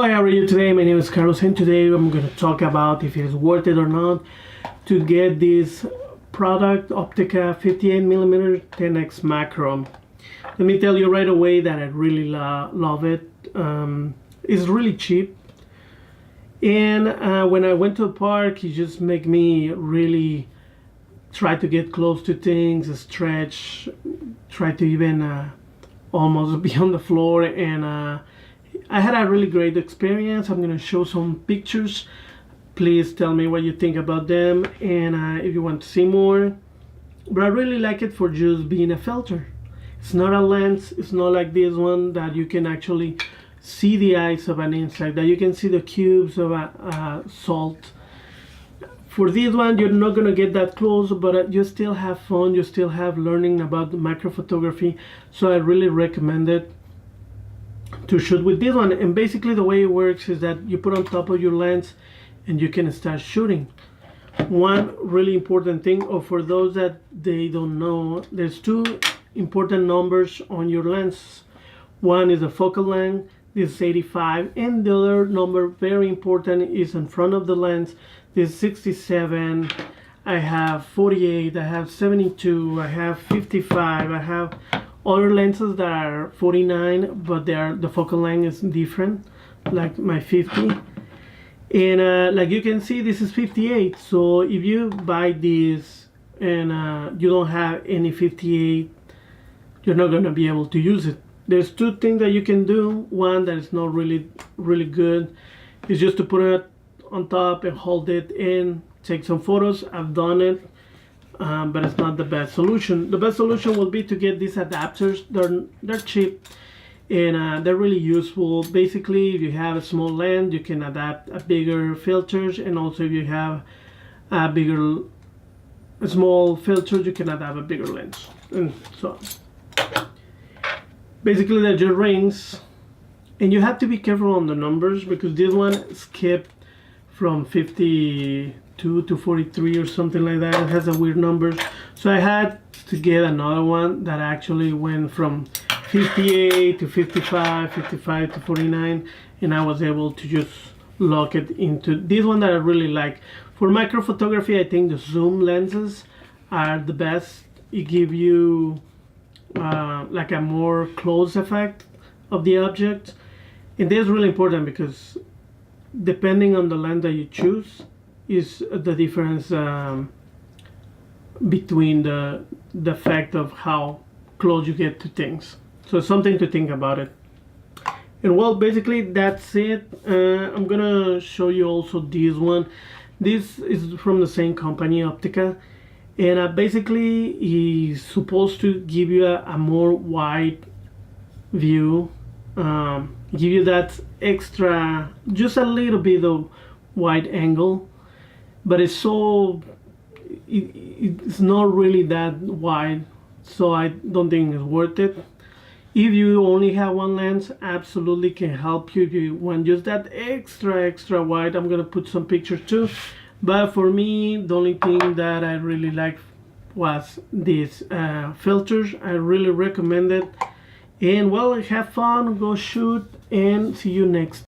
Hi, how are you today? My name is Carlos and today I'm going to talk about if it's worth it or not to get this product, Opteka 58mm 10x macro. Let me tell you right away that I really love it. It's really cheap, and when I went to the park, it just make me really try to get close to things, stretch, try to even almost be on the floor, and I had a really great experience. I'm gonna show some pictures. Please tell me what you think about them, and if you want to see more. But I really like it for just being a filter. It's not a lens. It's not like this one that you can actually see the eyes of an insect, that you can see the cubes of salt. For this one, you're not gonna get that close, but you still have fun. You still have learning about macro photography. So I really recommend it to shoot with this one. And basically the way it works is that you put on top of your lens and you can start shooting. One really important thing, or for those that they don't know, there's two important numbers on your lens. One is the focal length, this is 85, and the other number, very important, is in front of the lens. This is 67, I have 48, I have 72, I have 55, I have other lenses that are 49, but the focal length is different, like my 50. And like you can see, this is 58. So if you buy this and you don't have any 58, you're not going to be able to use it. There's two things that you can do. One that is not really good is just to put it on top and hold it and take some photos. I've done it. But it's not the best solution. The best solution will be to get these adapters. They're cheap and they're really useful. Basically, if you have a small lens, you can adapt a bigger filters, and also if you have a small filters, you can adapt a bigger lens. And so basically they're just rings, and you have to be careful on the numbers because this one skipped from 52 to 43 or something like that. It has a weird numbers, so I had to get another one that actually went from 58 to 55, 55 to 49, and I was able to just lock it into this one that I really like. For macro photography, I think the zoom lenses are the best. It give you like a more close effect of the object, and this is really important because depending on the lens that you choose is the difference between the effect of how close you get to things. So something to think about it. And well, basically that's it. I'm gonna show you also this one. This is from the same company, Opteka, and basically is supposed to give you a more wide view, give you that extra, just a little bit of wide angle, but it's not really that wide, so I don't think it's worth it. If you only have one lens, absolutely can help you. If you want just that extra wide, I'm gonna put some pictures too, but for me the only thing that I really liked was these filters. I really recommend it, and well, have fun, go shoot, and see you next